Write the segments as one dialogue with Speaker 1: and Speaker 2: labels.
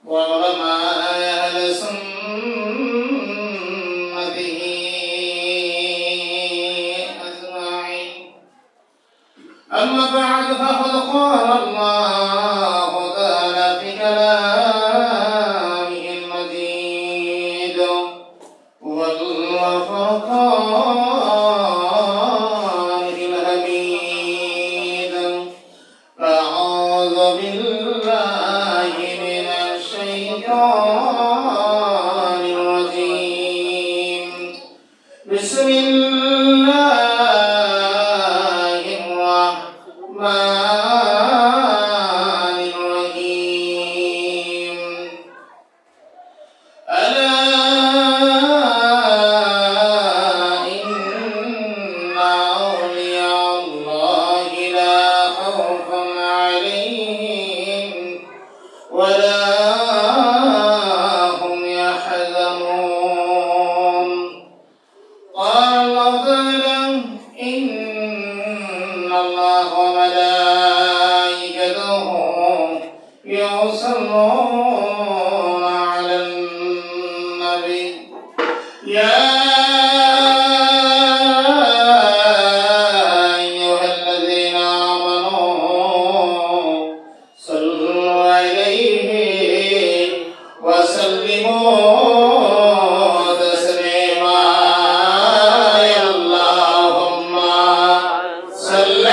Speaker 1: وعلماء أهل سنته أجمعين. أما بعد فقد قال الله تعالى في كلامه المجيد والفرقان الحميد. أعوذ بالله من الشيطان الرجيم. بسم الله الرحمن الرحيم. ألا إن أولياء الله لا خوف عليهم ولا هم يحزنون. قال الله تعالى إن الله وملائكته يصلون على النبي يا أيها الذين آمنوا صلوا عليه وسلموا تسليما. اللهم صل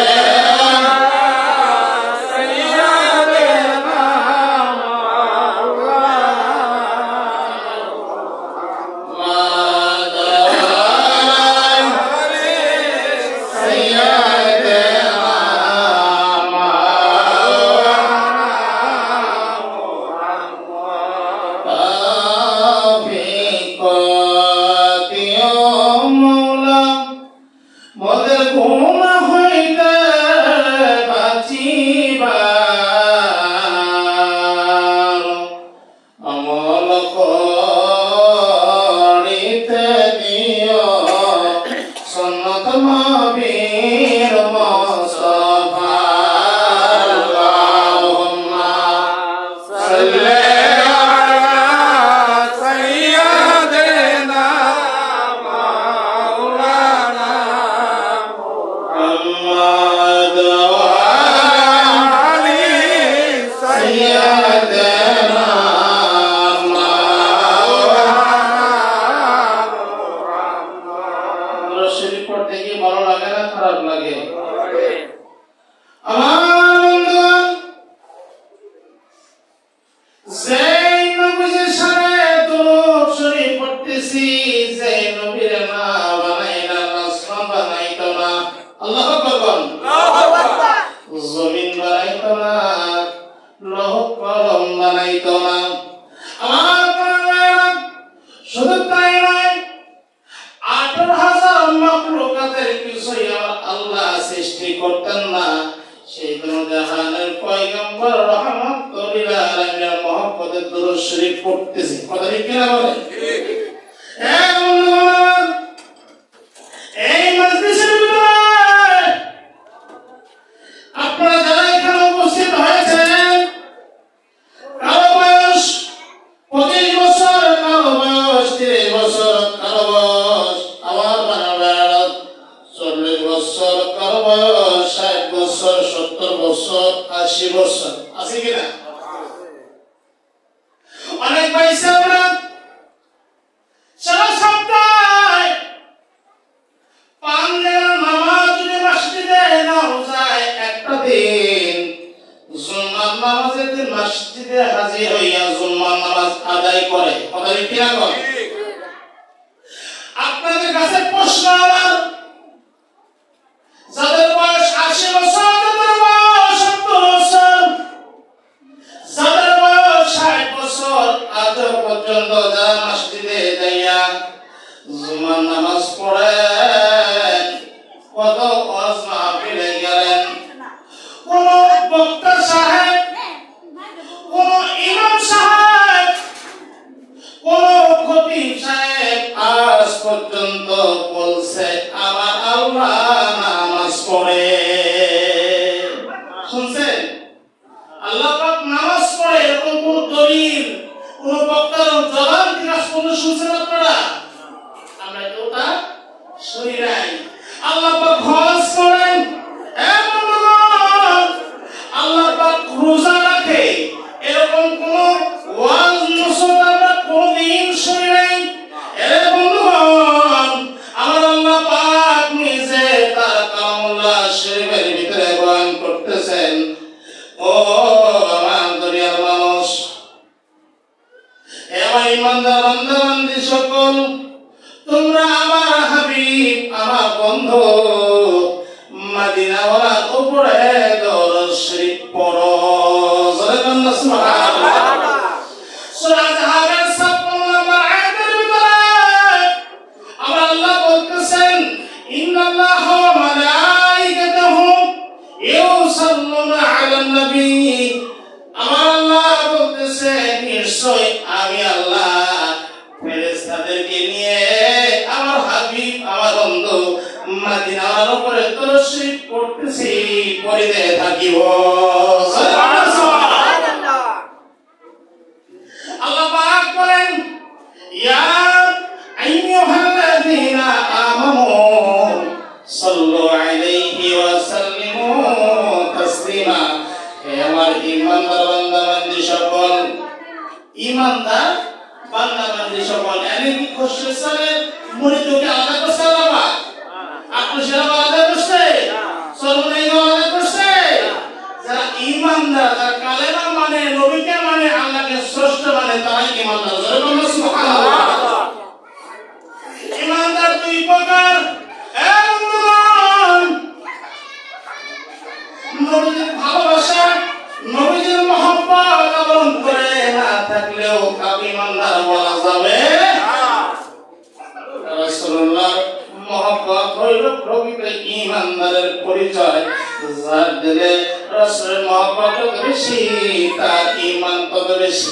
Speaker 2: আল্লাহ পাক নামাজ পড়ে এরকম কোন দলিল কোন বক্তার জবান থেকে আজ পর্যন্ত শুনছেন আপনারা? আমরা কেউ তা শুনি নাই। আল্লাহ পাক খরচ করেন, আল্লাহ পাক রোজা রাখে, এরকম কোন ওয়াজ নসিহত আমরা কোনদিন শুনি নাই। বন্ধুগণ, আমার আল্লাহ পাক নিজে তার কালামুল্লাহ শরীফের ভিতরে বয়ান করতেছেন, ও আমার দুনিয়ার মানুষ, হে আমার ইমানদার বান্দা-বান্দী সকল, তোমরা আমার হাবিব, আমার বন্ধু মদিনাওয়ালার উপরে দরুদ শরীফ পড়ো। জোরে বলুন সুবহানাল্লাহ। সূরা আহজাবের 56 নম্বর আয়াতের ভিতরে আমার আল্লাহ বলতেছেন, ইন্নাল্লাহা ওয়া মালাইকাতাহু ইউসাল্লুনা আলান নবী। আমার আল্লাহ বলতেছে, নিশ্চয় আমি আল্লাহ ফেরেশতাদেরকে নিয়ে আমার হাবিব, আমার বন্ধু মদিনার উপরে দরুদ শরীফ পড়তেছি, পড়িতে থাকিব। সুবহানাল্লাহ। আল্লাহ পাক বলেন, ইয়া আইয়ুহাল্লাযীনা আমানু সাল্লু আলাইহি ওয়া সাল্লিমু তাসলিমা। হে আমার ঈমানদার বান্দা-বান্দী সকল, ঈমানদার বান্দা-বান্দী সকল, এনে কি খুশসালের মুরিদকে আলাদা করছে আল্লাহ? আপনি সেটা আলাদা করছে? সর্বনাই আলাদা করছে? যারা ঈমানদার, যারা কালেমা মানে, নবীকে মানে, আল্লাহকে শ্রেষ্ঠ মানে, তারাই ঈমানদার। জোরে বলুন সুবহানাল্লাহ। ঈমানদার দুই প্রকার। এক বন্ধুগণ, নবীর ভালোবাসা, নবীর মহব্বত অবলম্বন করে না থাকলেও কাকে ঈমানদার বলা যাবে না। রাসূলুল্লাহ মহব্বত হইল প্রকৃত ঈমানদারের পরিচয়। যার দিলে রাসূলের মহব্বত যত বেশি, তার ঈমান তত বেশি।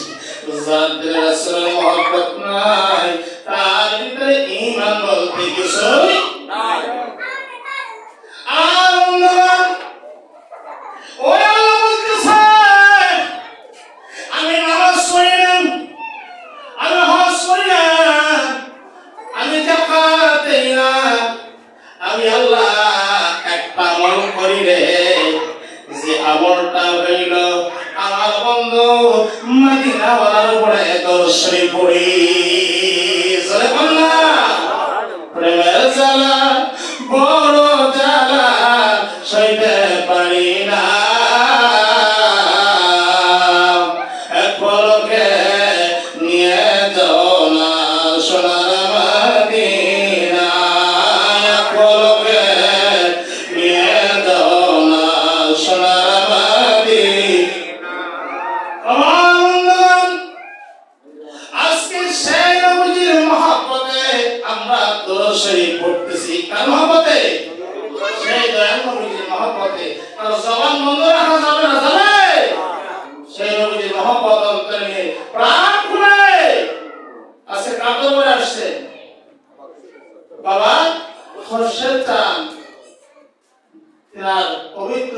Speaker 2: যার দিলে রাসূলের মহব্বত নাই, তার ভিতরে ঈমান বলতে কিছুই নাই। আর ওই আল্লাহ বলতেছে, আমি নামাজ পড়ি না, আমি হজ করি না, আমি যাকাত দেই না, আমি আল্লাহ একটা আমল করি রে, যে আমলটা হইল আমার বন্ধু মদিনাওয়ালার উপরে দরুদ শরীফ পড়ি। জোরে বলুন না। প্রেমের জ্বালা বড় জ্বালা, সইতে পারি না, এক পলকে নিয়ে যাও না সোনার মদিনা, এক পলকে নিয়ে যাও না সোনার মদিনা। আজকে সেই নবীর মহব্বতে আমরা দরুদ শরীফ পড়তেছি। কার মহব্বতে? সেই দয়াল নবীর মহব্বতে। আর জবান বন্ধ রাখা যাবে না, যাবে? সেই নবীর মহব্বত অন্তরে নিয়ে প্রাণ খুলে আজকে কাঁদতে বলে আসছে বাবা খোরশেদ চান, তিনার পবিত্র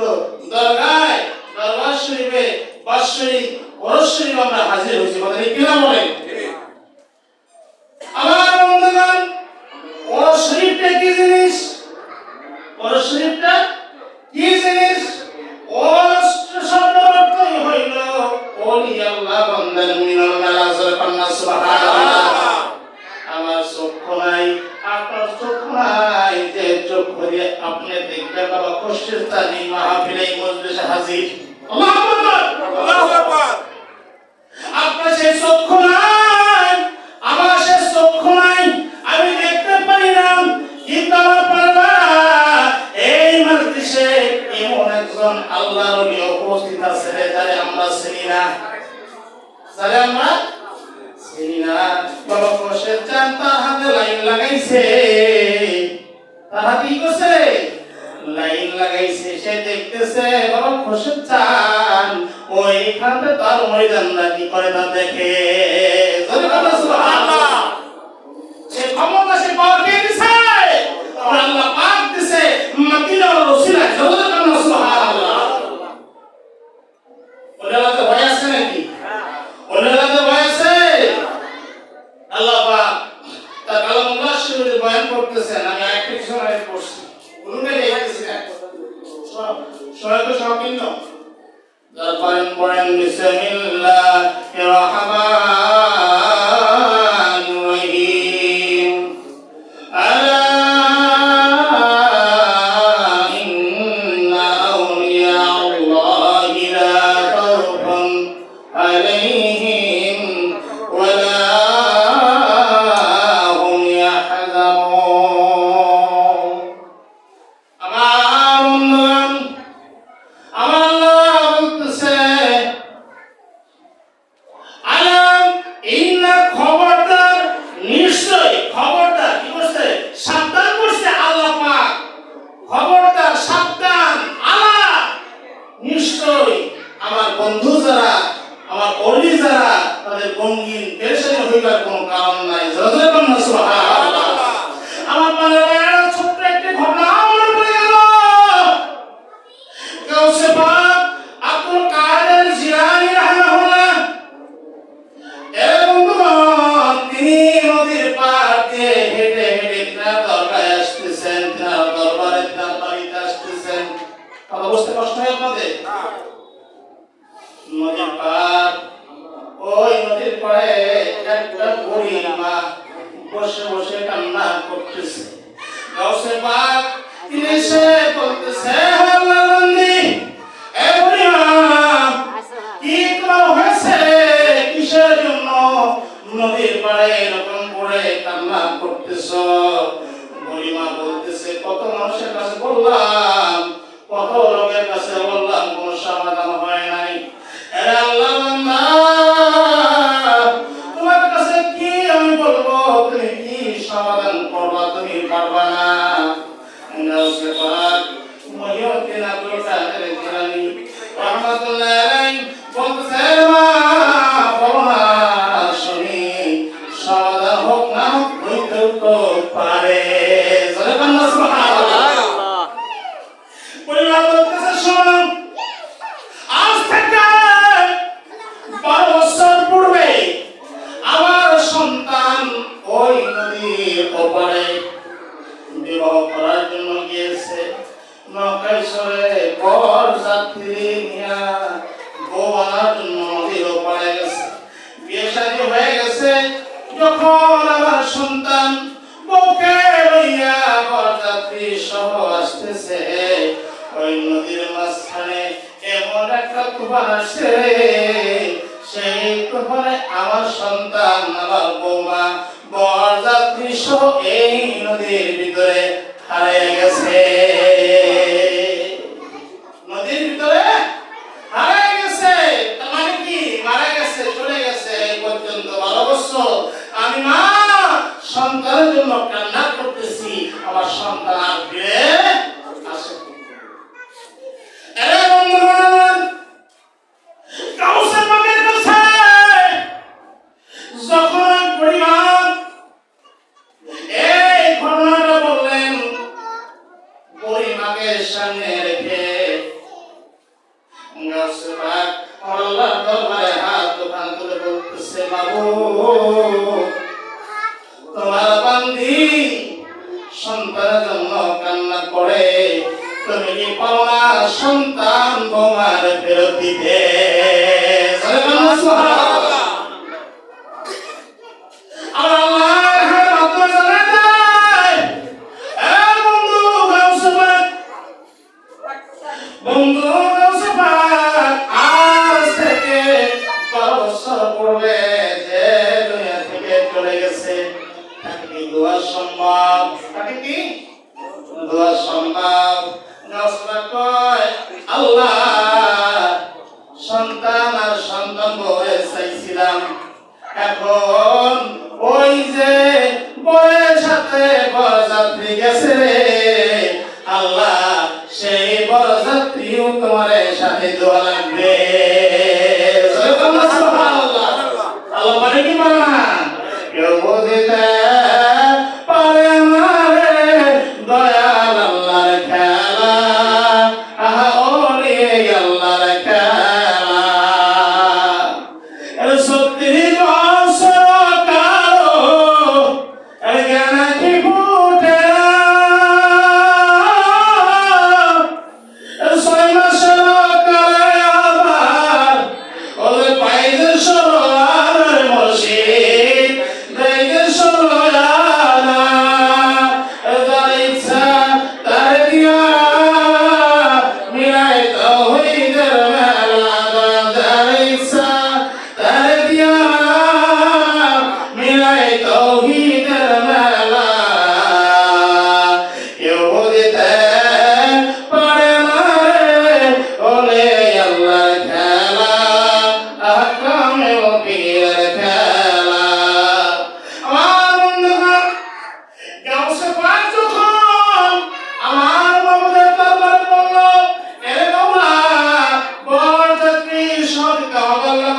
Speaker 2: দরগায়, দরবার শরীফে, বাৎসরিক ওরস শরীফ আমরা হাজির হয়েছি। বলেন কিনা? বলেন। আমার বন্ধুগণ, ওরস শরীফটা কি জিনিস? ওরস শরীফটা কি জিনিস? ওরস শব্দের অর্থই হইল ওলি আল্লাহ বান্দার মিলন মেলা। জোরে কন্যা সুবহানাল্লাহ। আমার চক্ষু নাই, আপনার চক্ষু নাই, যে চক্ষু দিয়ে আপনি দেখতে বাবা খুশির তানি মাহফিলে মজলিসে হাজির। আল্লাহু আকবার, আল্লাহু আকবার। আপনার সেই চক্ষু নাই, আমার সেই চক্ষু নাই, আমি দেখতে পারি না, কিন্তু আমার পরবার এই মজলিসে এমন একজন আল্লাহর ওলি উপস্থিত আছে যারে আমরা চিনি না, যারে আমরা চিনি না। বাবা খোরশেদ চান তার হাতে লাইন লাগাইছে, তার হাতে কি করছে? লাইন লাগাইছে। সে দেখতেছে বাবা খোরশেদ চান ওইখানে তার ময়দানটা কি করে তা দেখে। সুবহানাল্লাহ। সে ক্ষমতা, সে পাওয়ার কে দিছে? আল্লাহ পাক দিছে মদিনার রাসূলের। সুবহানাল্লাহ। ওলাতে ভয় আছে নাকি? ওলাতে ভয় আছে? করতেছেন, আমি একটা কিছু মনে করছি কোনটাই দেখতেছি না, সবাই তো সব ভিন্ন। তারপরেন পড়েন বিসমিল্লাহির রহমানির রহিম। আলা ইন্না আউলিয়াল্লাহি লা খাউফুন আলাইহিম ওয়া লা হুম ইয়াহজানুন। আমার বন্ধুগণ, আমার আল্লাহ বলতেছে আলাম ইন্না, খবরদার, নিশ্চয়, খবরদার কি করছে? সাবধান করছে আল্লাহ পাক। খবরদার, সাবধান, আলা, নিশ্চয় আমার বন্ধু যারা, আমার ওলি যারা, তাদের গমগিন পেরেশানি হইবার কোনো কারণ নাই। জোরে বলুন সুবহানাল্লাহ। আমার বাংলার ছোট্ট একটি ঘটনা মনে পড়ে গেল। গাউসে পাক আব্দুল কাদের জিলানী রাহিমাহুল্লাহ, এর বন্ধুগণ, তিনি নদীর পাড় দিয়ে হেঁটে হেঁটে তার দরবারে আসতেছেন, তার দরবারে তার বাড়িতে আসতেছেন। কথা বুঝতে কষ্ট হয় আপনাদের? নদীর পাড়, ওই নদীর পাড়ে একটা বুড়ি মা বসে বসে কান্না করতেছে। গাউসে পাক তিনি এসে বলতেছে, আল্লাহর বান্দি, এ বুড়ি মা, কি তোমার হয়েছে? কিসের জন্য নদীর পাড়ে এরকম করে কান্না করতেছো? বুড়ি মা বলতেছে, কত মানুষের কাছে বললাম, কত লোকের কাছে বললাম, কোনো সমাধান হয় নাই। আরে আল্লাহর বান্দা, তোমার কাছে কি আমি বলবো? তুমি কি সমাধান করবা? তুমি পারবা না। গাউসে পাক মহিউদ্দিন আব্দুল কাদের জিলানী রাহমাতুল্লাহি আলাইহি বলতেছে, মা বলো না, শুনি, সমাধান হোক না হোক হইতেও তো পারে। জোরে বলুন সুবহানাল্লাহ। পরিবার বলতেছে, শোনো, আজ থেকে 12 বছর পূর্বে আমার সন্তান ওই নদীর ওপারে বিবাহ করার জন্য গিয়েছে। নৌকায় চড়ে বর যাত্রী নিয়ে বউ আনার জন্য নদীর ওপারে গেছে। বিয়ে শাদী হয়ে গেছে। যখন আমার সন্তান বউকে লইয়া বর যাত্রী সহ আসতেছে, ওই নদীর মাঝখানে এমন একটা তুফান আসছে, সেই তুফানে আমার সন্তান, আমার বৌমা, বরযাত্রী সহ এই নদীর ভিতরে হারিয়ে গেছে। নদীর ভিতরে হারিয়ে গেছে, তার মানে কি? মারা গেছে, চলে গেছে। এই পর্যন্ত 12 বছর আমি মা সন্তানের জন্য কান্না করতেছি, আমার সন্তান আর ফিরে আসে। আরে বন্ধুগণ, গাউসে পাকের কাছে যখন পরিবার এই ঘটনাটা বললেন, পরিমাকে সামনে রেখে গাউসে পাক আল্লাহর দরবারে হাত দোকান তুলে বলতেছে, মাবুদ, তোমার বান্দি সন্তানের জন্য কান্না করে, তুমি কি পাও না সন্তান তোমার ফেরত দিতে? আজ থেকে 12 বছর পূর্বে যে দুনিয়া থেকে চলে গেছে, তাকে কি দোয়া সম্ভব? তাকে কি দোয়া সম্ভব? কয়, আল্লাহ, সন্তান আর সন্তান বয়ে চাইছিলাম, এখন ওই যে বয়ের সাথে বরযাত্রী গেছে রে আল্লাহ, সেই বরযাত্রীও তোমার সাথে দোয়া লাগবে। আল্লাহ পারে কি পারে না? কেউ বুঝিতে পারে না রে দয়াল আল্লাহর খেলা, আহা ওরে আল্লাহর খেলা। 30 বছর কালো জ্ঞান কি ফুটে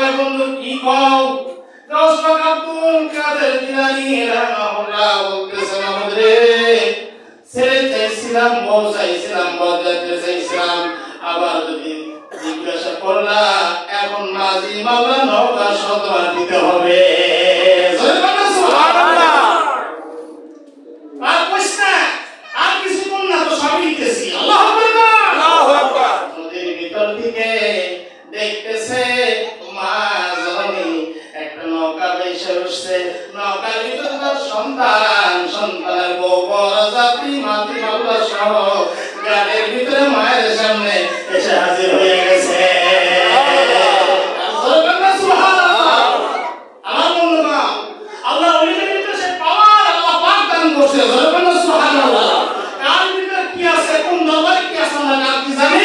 Speaker 2: কয় বন্ধু কি কও? গাউস পাক আব্দুল কাদের জিলানী রাহিমাহুল্লাহ বলতেছেন আমাদের ছেলে চাইছিলাম, বউ চাইছিলাম, বরযাত্রী চাইছিলাম, আবার যদি জিজ্ঞাসা করলা এখন মাঝি মামলা নৌকা শতবার দিতে হবে। আর কইস না, আর কিছু কোন না তো সবই দিতেছি। আল্লাহু আকবার। নদীর ভিতর থেকে দেখতেছে মা জননী একটা নৌকা ভেসে উঠছে, নৌকার ভিতর তার সন্তান, সন্তানের বউ, বরযাত্রী, মাঝি মামলা সহ গাড়ির ভিতরে মায়ের সামনে এসে হাজির হয়ে গেছে। আমার বন্ধুগণ, আল্লাহ ওলিদের ভিতরে সে পাওয়ার আল্লাহ পাক দান করছে। সুবহানাল্লাহ। কার ভিতরে কি আছে, কোন দরবারে কি আছে আমরা কার কি জানি?